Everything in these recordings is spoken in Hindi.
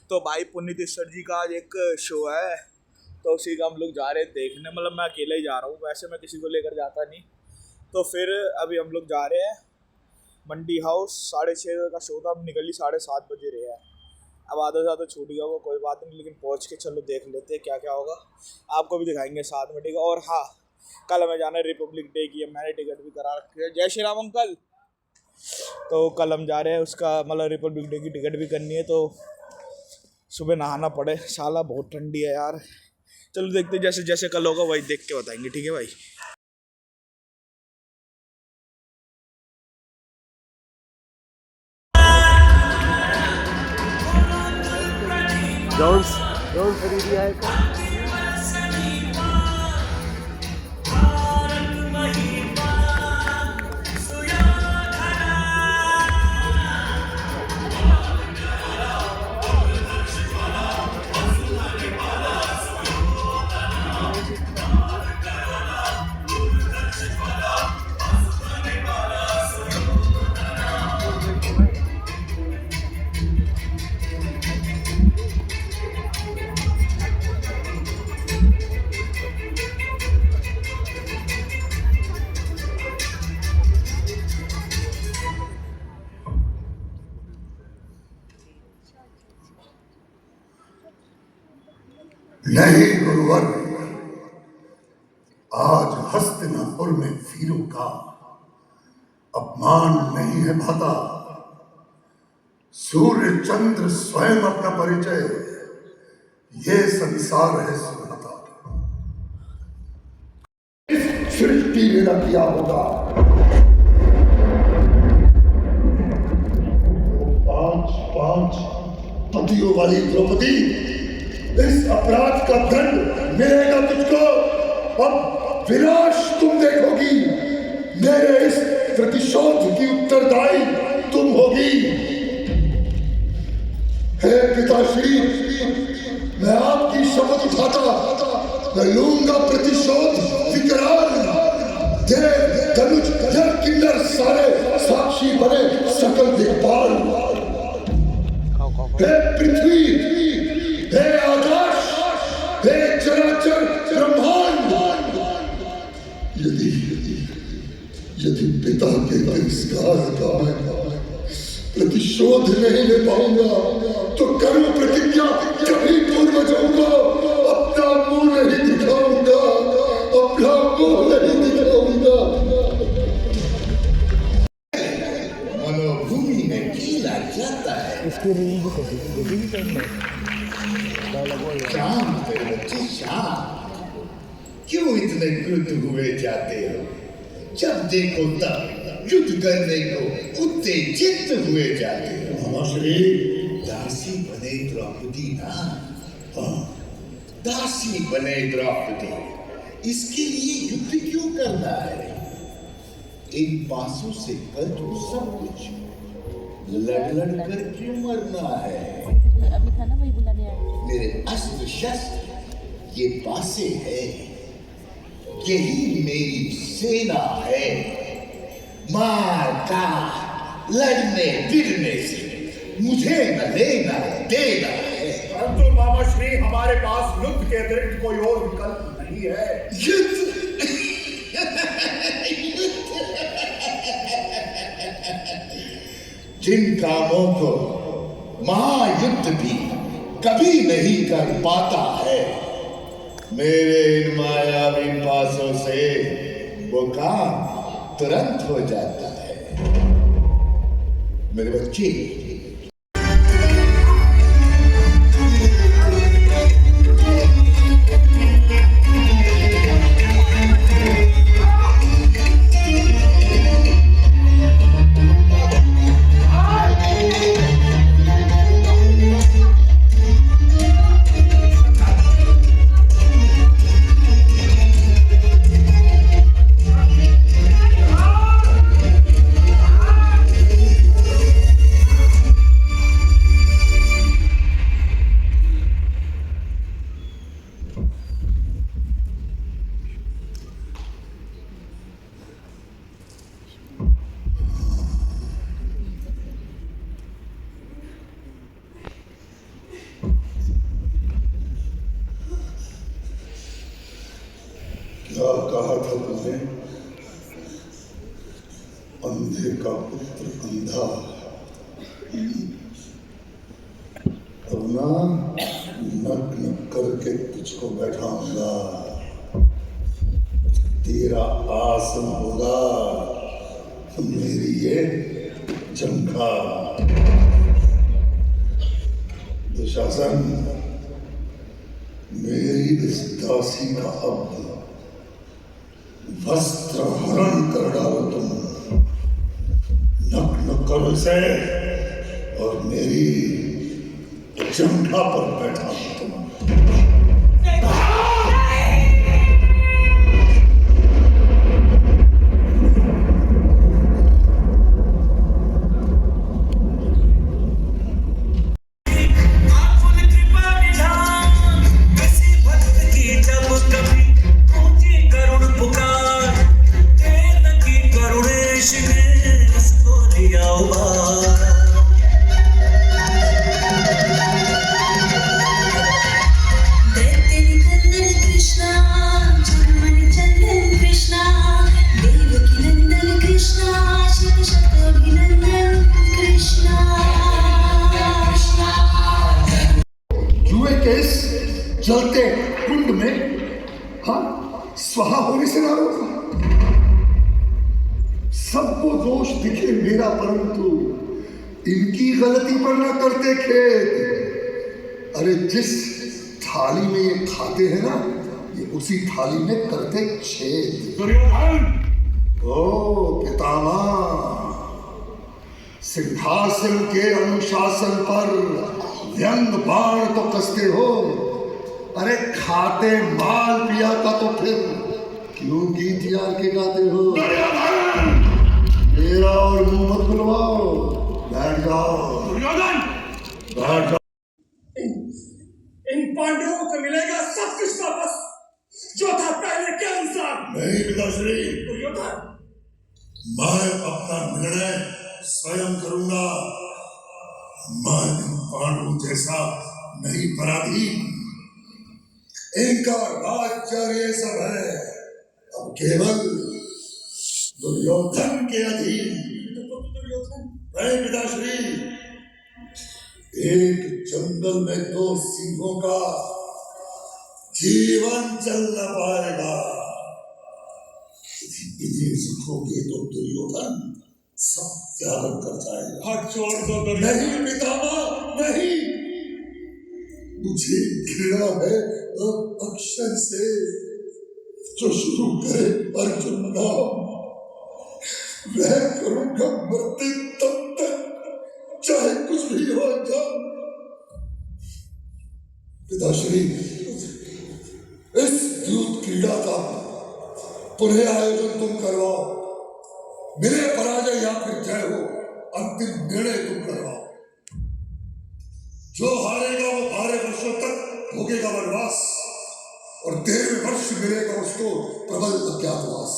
तो भाई पुनीत ईश्वर जी का आज एक शो है, तो उसी का हम लोग जा रहे हैं देखने। मतलब मैं अकेला ही जा रहा हूँ, वैसे मैं किसी को लेकर जाता नहीं। तो फिर अभी हम लोग जा रहे हैं मंडी हाउस। 6:30 का शो था, हम निकली 7:30 बजे रहे हैं। अब आधा ज़्यादा छूट गया वो कोई बात नहीं, लेकिन पहुँच के चलो देख लेते हैं क्या क्या होगा, आपको भी दिखाएंगे साथ में, ठीक है। और हाँ, कल हमें जाना है रिपब्लिक डे की, मैंने टिकट भी करा रखी है। जय श्री राम अंकल। तो कल हम जा रहे हैं, उसका मतलब रिपब्लिक डे की टिकट भी करनी है, तो सुबह नहाना पड़े, साला बहुत ठंडी है यार। चलो देखते जैसे जैसे कल होगा वही देख के बताएंगे, ठीक है भाई। जॉन्स खरीदी है नहीं गुरुवर, आज हस्तिनापुर में वीरों का अपमान नहीं है भाता। सूर्य चंद्र स्वयं अपना परिचय ये संसार है सुनाता। इस सृष्टि में न किया होगा 5 पतियों वाली द्रौपदी, इस अपराध का दंड मिलेगा तुझको। अब विनाश तुम देखोगी, मेरे इस प्रतिशोध की उत्तरदायी तुम होगी। हे पिताश्री, मैं आपकी शपथ उठाता, मैं लूंगा प्रतिशोध विकराल। देव धनुष जल किन्नर सारे साक्षी बने सकल दिक्पाल। हे पृथ्वी, हे आकाश, हे चराचर ब्रह्मांड, यदि पिता के तिरस्कार का प्रतिशोध नहीं ले पाऊंगा तो कर्म प्रतिज्ञा कभी पूर्वजों को अपना मुंह नहीं दिखाऊंगा, अपना मुंह नहीं दिखाऊंगा। मनोभूमि में कीला जाता है। इसकी रील भी करना शाम तेरे बच्चे शाम, क्यों इतने क्रुद्ध हुए जाते हो? जब देखो तब युद्ध करने को उत्तेजित हुए जाते हो। मामाश्री, दासी बने द्रौपदी ना, हाँ दासी बने द्रौपदी, इसके लिए युद्ध क्यों करना है? इन पासों से कर दो सब कुछ, लड़ कर क्यों मरना है? अभी था ना वही बुलाने आए। मेरे अस्त्र शस्त्र ये पासे है, यही मेरी सेना है। मार काट लड़ने गिरने से मुझे न लेना देना है। परंतु मामाश्री, हमारे पास युद्ध के अतिरिक्त कोई और विकल्प नहीं है। युद्ध जिन कामों को महायुद्ध भी कभी नहीं कर पाता है, मेरे इन मायावी पासों से वो काम तुरंत हो जाता है। मेरे बच्चे, का पुत्र अंधा। अब ना नग्न करके तुझको बैठाऊंगा, तेरा आसन होगा मेरी ये जंघा। दुशासन, मेरी इस दासी का अब वस्त्र हरण कर डालो तुम, नग्न करो इसे और मेरी जंघा पर बैठा तुम। जलते कुंड में स्वाहा होने से ना रोका। सबको दोष दिखे मेरा, परंतु इनकी गलती पर ना करते खेद। अरे जिस थाली में ये खाते हैं ना, ये उसी थाली में करते छेद। दुर्योधन! ओ पितामह, सिंहासन के अनुशासन पर व्यंग बाण तो कसते हो, अरे खाते माल पिया का तो फिर क्यों गीत यार के गाते हो? मेरा और मुंह मत बुलवाओ, बैठ जाओ। बैठ जाओ। इन पांडवों को मिलेगा सब कुछ वापस, जो था पहले के अनुसार। नहीं पिताश्री, दुर्योधन, मैं अपना निर्णय स्वयं करूंगा। मैं इन पांडवों जैसा नहीं पराधीन। इनका राज्य ये सब है अब केवल दुर्योधन के अधीन। नहीं पिताश्री, एक जंगल में 2 सिंहों का जीवन चल न पाएगा। इन्हें सीखोगे तो दुर्योधन सब त्याग कर जाएगा। हाथ छोड़ दो दुर्योधन। नहीं पितामह, नहीं। मुझे घृणा है अक्षर से, जो शुरू करे अर्जुन नाम, वह करूंगा मरते तब तक, चाहे कुछ भी हो जाए। पिताश्री, इस युद्ध क्रीड़ा का पुनः आयोजन तुम करवाओ। मेरे पराजय या फिर जय हो, अंतिम निर्णय तुम करवाओ। जो हारेगा वो 12 वर्षों तक भोगेगा वनवास, और 13वें वर्ष मिलेगा उसको प्रबल अज्ञातवास।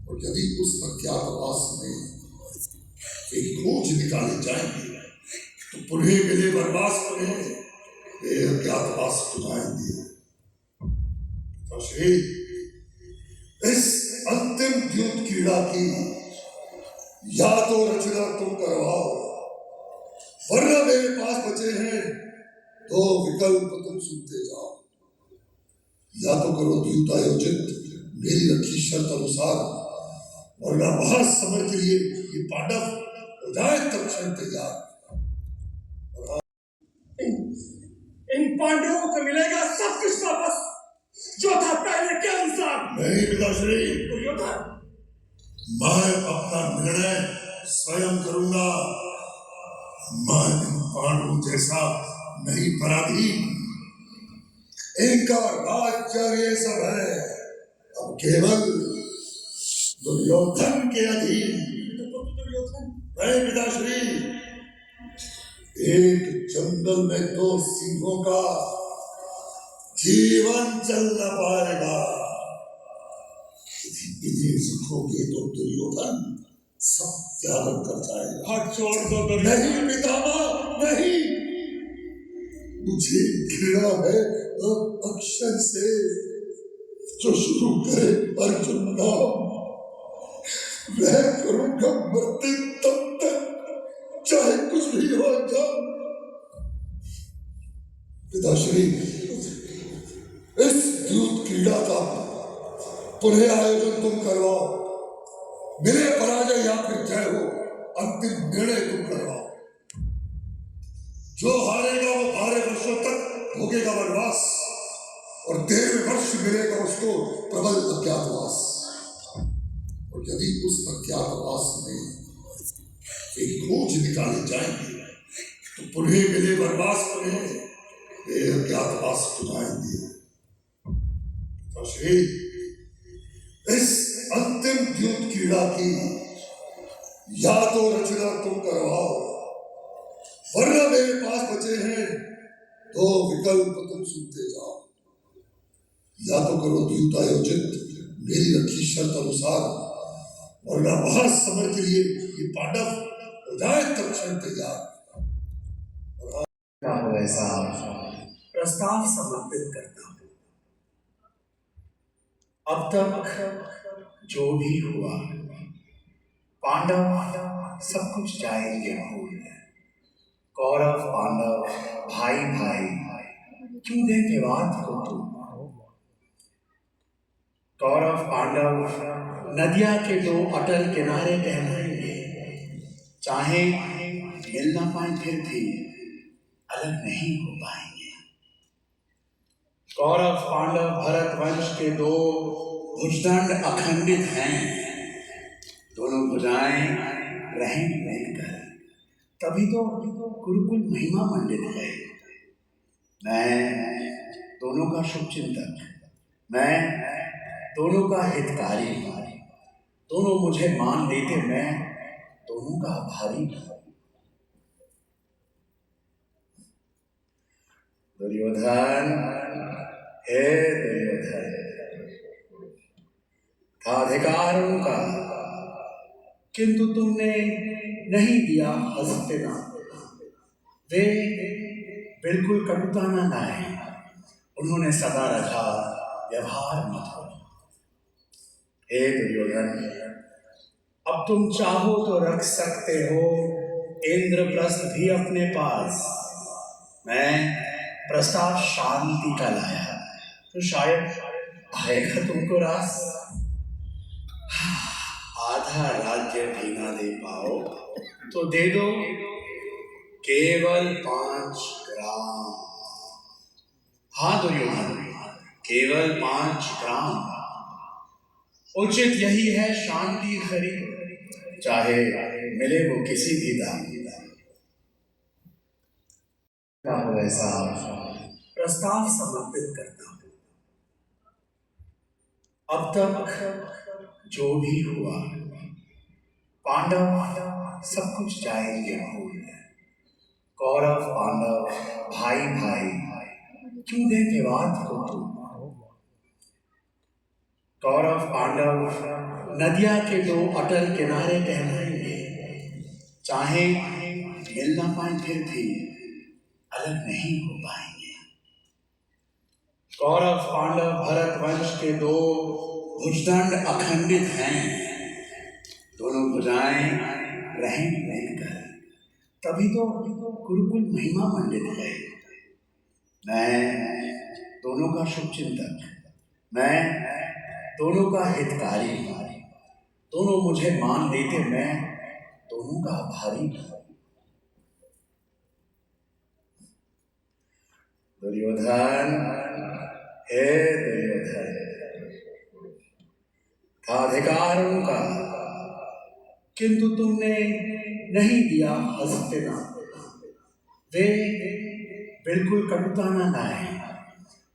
और यदि उस अज्ञातवास में एक खोज निकाले जाएंगे तो पुनः मिले वनवास में वे अज्ञातवास छुड़ाएंगे। तो इस अंतिम युद्ध क्रीड़ा की या तो रचना तुम करवाओ, वरना मेरे पास बचे हैं 2 विकल्प, तुम सुनते जाओ। या तो करो युद्ध आयोजित मेरी रखी शर्त अनुसार, वरना महासमर के लिए ये पांडव हो जाए तब क्षण तैयार। इन पांडवों को मिलेगा सब कुछ वापस, जो था पहले के अनुसार। नहीं पिताश्री, दुर्योधन, मैं अपना निर्णय स्वयं करूंगा। मैं इन पांडवों जैसा नहीं पराधीन। इनका राज्य ये सब है अब केवल दुर्योधन के अधीन। नहीं पिताश्री, एक जंगल में 2 सिंहों का जीवन चल न पाएगा। इन्हें सीखोगे तो दुर्योधन सब त्याग कर जाएगा। हाथ छोड़ दो दुर्योधन। नहीं पितामह, नहीं। मुझे घृणा है अक्षर से, जो शुरू करे अर्जुन नाम, मैं करूंगा मरते तब तक, चाहे कुछ भी हो अंजाम। पिताश्री, इस द्यूत क्रीड़ा का पुनः आयोजन तुम करवाओ। मिले पराजय या फिर जय हो, अंतिम निर्णय तुम करवाओ। जो हारेगा वो 12 वर्षों तक भोगेगा वनवास, और 13 वर्ष मिलेगा उसको प्रबल अज्ञातवास। और यदि उस अज्ञातवास में एक खोज निकाले जाएंगे तो पुनः मिले वनवास पुनः वे अज्ञातवास छुड़ाएंगे। तो श्री, इस अंतिम द्यूत क्रीड़ा की या तो रचना तुम करवाओ, वरना मेरे पास बचे हैं 2 विकल्प, तुम सुनते जाओ। या तो करो द्यूत आयोजित मेरी रखी शर्त अनुसार, वरना महासमर के लिए ये पांडव हो जाए तब क्षण तैयार। ऐसा प्रस्ताव समर्पित करता हूं। अब तक जो भी हुआ, पांडव सब कुछ जाएंगे भूल। कौरव पांडव भाई भाई, क्यों दे विवाद को तुम। कौरव पांडव नदिया के 2 अटल किनारे कहलाएंगे, चाहे मिल ना पाए फिर भी अलग नहीं हो पाएंगे। कौरव पांडव भरत वंश के 2 भुजदंड अखंडित हैं, दोनों भुजाएं रहेंगी मिलकर, तभी तो गुरुकुल महिमा मंडित है। मैं दोनों का शुभ चिंतक, मैं दोनों का हितकारी, दोनों मुझे मान देते, मैं दोनों का आभारी। दुर्योधन, हे दुर्योधन, था अधिकार उनका, किंतु तुमने नहीं दिया हस्तिनापुर। वे बिल्कुल कटुता न लाए, उन्होंने सदा रखा व्यवहार मधुर। हे दुर्योधन, अब तुम चाहो तो रख सकते हो इंद्रप्रस्थ भी अपने पास। मैं प्रस्ताव शांति का लाया, तो शायद आएगा तुमको रास। आधा राज्य भी ना दे पाओ तो दे दो केवल 5 ग्राम। हाँ दुर्योधन, केवल 5 ग्राम। उचित यही है शांति खरीद, चाहे मिले वो किसी भी दाम। ऐसा प्रस्ताव समर्पित करता हूं। अब तक जो भी हुआ, पांडव सब कुछ जाएंगे भूल। कौरव पांडव भाई भाई, क्यों दे विवाद को तुम। कौरव पांडव नदिया के 2 अटल किनारे कहलाएंगे, चाहे मिल ना पाए फिर भी अलग नहीं हो पाएंगे। कौरव पांडव भरत वंश के 2 भुजदंड अखंडित हैं, दोनों भुजाएं रहेंगी मिलकर, तभी तो गुरुकुल महिमा मंडित है। मैं दोनों का शुभ चिंतक, मैं दोनों का हितकारी, दोनों मुझे मान देते, मैं दोनों का आभारी। दुर्योधन, हे दुर्योधन, था अधिकार उनका, किंतु तुमने नहीं दिया हस्तिनापुर। वे बिल्कुल कटुता न लाए,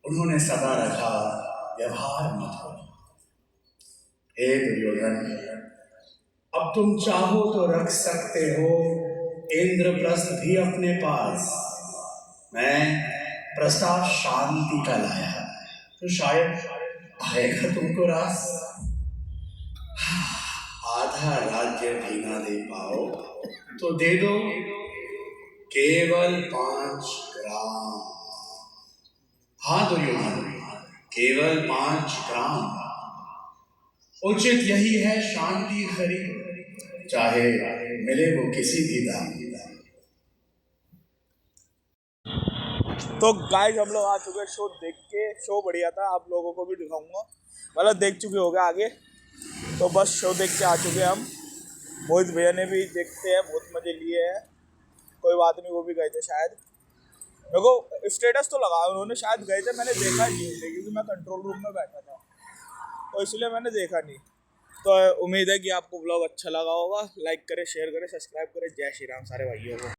उन्होंने सदा रखा व्यवहार मधुर। हे दुर्योधन, अब तुम चाहो तो रख सकते हो इंद्रप्रस्थ भी अपने पास। मैं प्रस्ताव शांति का लाया, तो शायद आएगा तुमको रास। आधा राज्य भी ना दे पाओ तो दे दो केवल 5 ग्राम। हाँ दुर्योधन, केवल 5 ग्राम। उचित यही है शांति खरीद, चाहे मिले वो किसी भी दाम। तो गाइस हम लोग आ चुके शो देख के। शो बढ़िया था, आप लोगों को भी दिखाऊंगा, मतलब देख चुके होंगे आगे। तो बस शो देख के आ चुके हम। मोहित भैया ने भी देखते हैं, बहुत मजे लिए हैं। कोई बात नहीं, वो भी गए थे शायद। मेरे को स्टेटस तो लगा उन्होंने, शायद गए थे, मैंने देखा ही नहीं उन्हें क्योंकि मैं कंट्रोल रूम में बैठा था, तो इसलिए मैंने देखा नहीं। तो उम्मीद है कि आपको ब्लॉग अच्छा लगा होगा। लाइक करें, शेयर करें, सब्सक्राइब करें। जय श्री राम सारे भाइयों को।